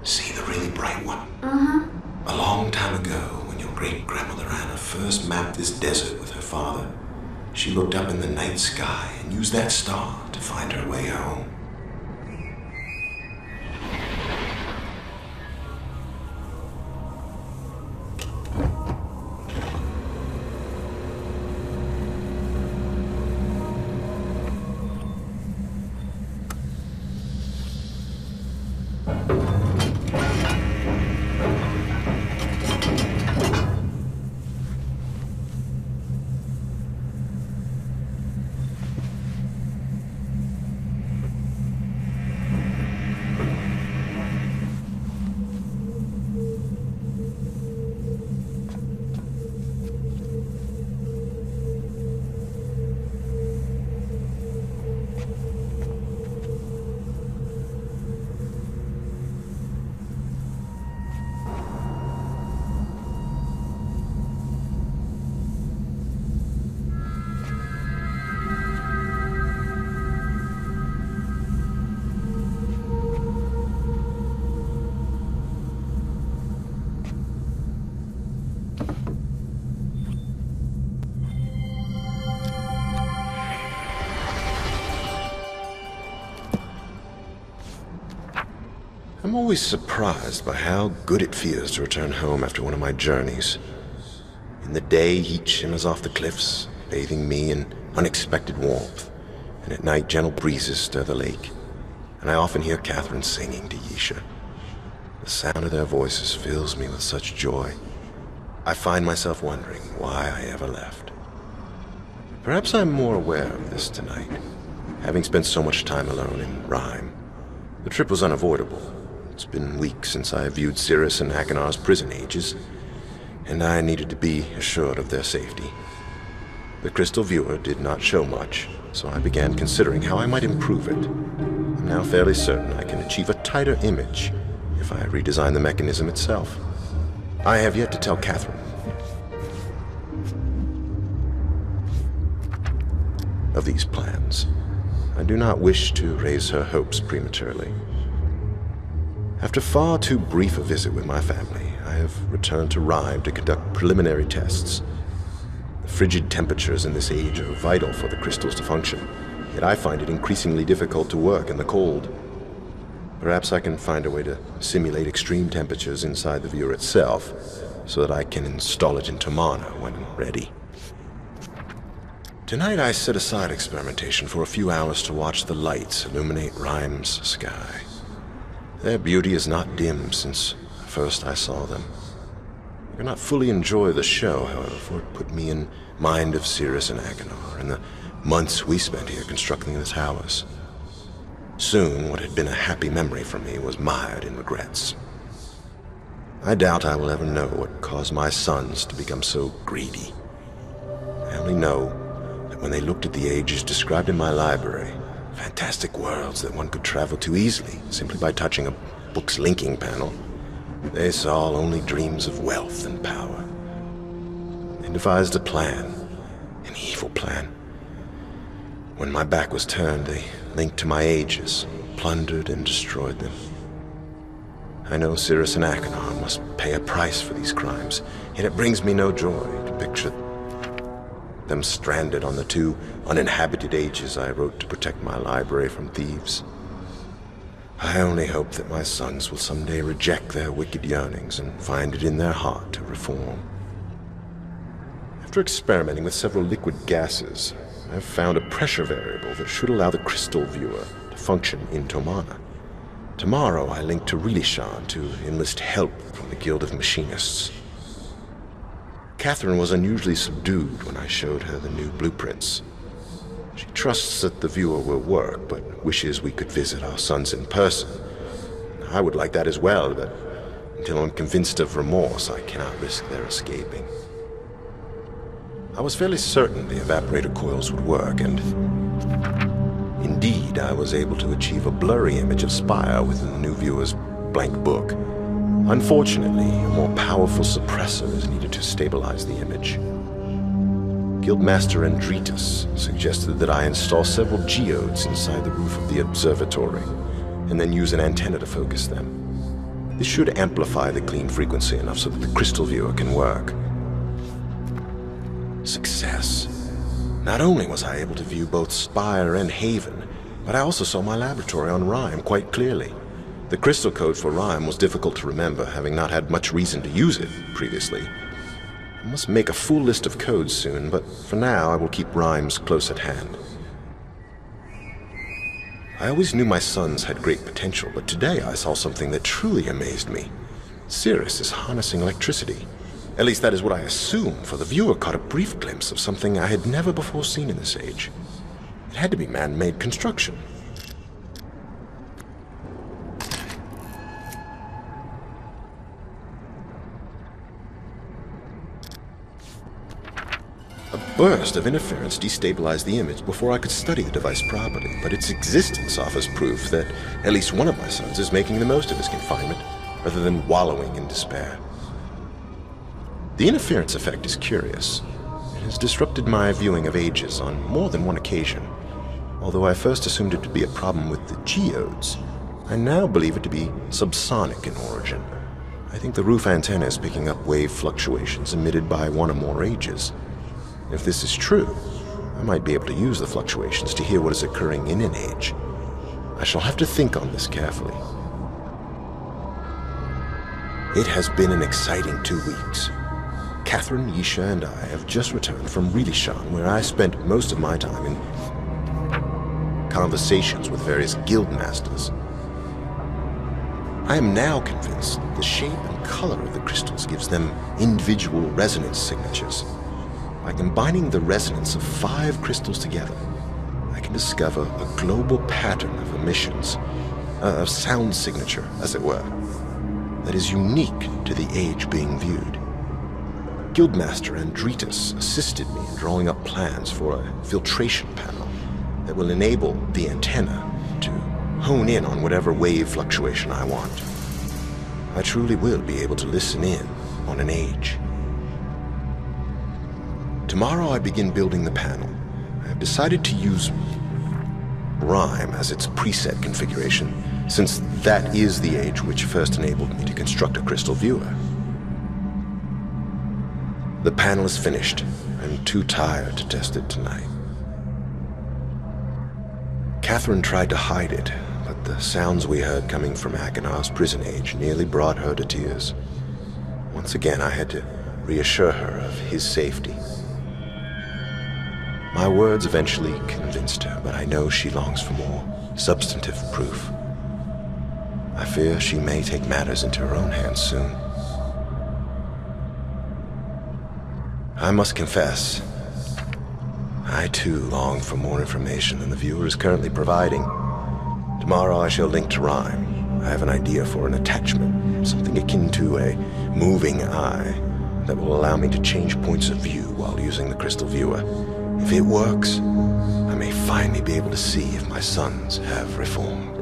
See the really bright one? Uh-huh. A long time ago, when your great-grandmother Anna first mapped this desert with her father, she looked up in the night sky and used that star to find her way home. I'm always surprised by how good it feels to return home after one of my journeys. In the day, heat shimmers off the cliffs, bathing me in unexpected warmth, and at night, gentle breezes stir the lake, and I often hear Catherine singing to Yisha. The sound of their voices fills me with such joy. I find myself wondering why I ever left. Perhaps I'm more aware of this tonight, having spent so much time alone in Rhyme. The trip was unavoidable. It's been weeks since I viewed Cirrus and Achenor's prison ages, and I needed to be assured of their safety. The crystal viewer did not show much, so I began considering how I might improve it. I'm now fairly certain I can achieve a tighter image if I redesign the mechanism itself. I have yet to tell Catherine of these plans. I do not wish to raise her hopes prematurely. After far too brief a visit with my family, I have returned to Rhyme to conduct preliminary tests. The frigid temperatures in this age are vital for the crystals to function, yet I find it increasingly difficult to work in the cold. Perhaps I can find a way to simulate extreme temperatures inside the viewer itself, so that I can install it in Tomahna when ready. Tonight I set aside experimentation for a few hours to watch the lights illuminate Rhyme's sky. Their beauty is not dim since first I saw them. I could not fully enjoy the show, however, for it put me in mind of Cirrus and Achenor and the months we spent here constructing the towers. Soon, what had been a happy memory for me was mired in regrets. I doubt I will ever know what caused my sons to become so greedy. I only know that when they looked at the ages described in my library, fantastic worlds that one could travel to easily simply by touching a book's linking panel, they saw only dreams of wealth and power. They devised a plan, an evil plan. When my back was turned, they linked to my ages, plundered and destroyed them. I know Cirrus and Achenar must pay a price for these crimes, yet it brings me no joy to picture them stranded on the 2 uninhabited ages I wrote to protect my library from thieves. I only hope that my sons will someday reject their wicked yearnings and find it in their heart to reform. After experimenting with several liquid gases, I have found a pressure variable that should allow the crystal viewer to function in Tomahna. Tomorrow I link to Rilishan to enlist help from the Guild of Machinists. Catherine was unusually subdued when I showed her the new blueprints. She trusts that the viewer will work, but wishes we could visit our sons in person. I would like that as well, but until I'm convinced of remorse, I cannot risk their escaping. I was fairly certain the evaporator coils would work, and indeed, I was able to achieve a blurry image of Spire within the new viewer's blank book. Unfortunately, a more powerful suppressor is needed to stabilize the image. Guildmaster Andritas suggested that I install several geodes inside the roof of the observatory, and then use an antenna to focus them. This should amplify the clean frequency enough so that the crystal viewer can work. Success. Not only was I able to view both Spire and Haven, but I also saw my laboratory on Rime quite clearly. The crystal code for Rime was difficult to remember, having not had much reason to use it previously. I must make a full list of codes soon, but for now I will keep Rimes close at hand. I always knew my sons had great potential, but today I saw something that truly amazed me. Cirrus is harnessing electricity. At least that is what I assumed, for the viewer caught a brief glimpse of something I had never before seen in this age. It had to be man-made construction. A burst of interference destabilized the image before I could study the device properly, but its existence offers proof that at least one of my sons is making the most of his confinement, rather than wallowing in despair. The interference effect is curious. It has disrupted my viewing of ages on more than one occasion. Although I first assumed it to be a problem with the geodes, I now believe it to be subsonic in origin. I think the roof antenna is picking up wave fluctuations emitted by one or more ages. If this is true, I might be able to use the fluctuations to hear what is occurring in an age. I shall have to think on this carefully. It has been an exciting 2 weeks. Catherine, Yisha, and I have just returned from Rilishan, where I spent most of my time in conversations with various guild masters. I am now convinced the shape and color of the crystals gives them individual resonance signatures. By combining the resonance of 5 crystals together, I can discover a global pattern of emissions, a sound signature, as it were, that is unique to the age being viewed. Guildmaster Andritas assisted me in drawing up plans for a filtration panel that will enable the antenna to hone in on whatever wave fluctuation I want. I truly will be able to listen in on an age. Tomorrow I begin building the panel. I have decided to use Rime as its preset configuration, since that is the age which first enabled me to construct a crystal viewer. The panel is finished. I'm too tired to test it tonight. Catherine tried to hide it, but the sounds we heard coming from Akinar's prison age nearly brought her to tears. Once again, I had to reassure her of his safety. My words eventually convinced her, but I know she longs for more substantive proof. I fear she may take matters into her own hands soon. I must confess, I too long for more information than the viewer is currently providing. Tomorrow I shall link to Rime. I have an idea for an attachment, something akin to a moving eye, that will allow me to change points of view while using the crystal viewer. If it works, I may finally be able to see if my sons have reformed.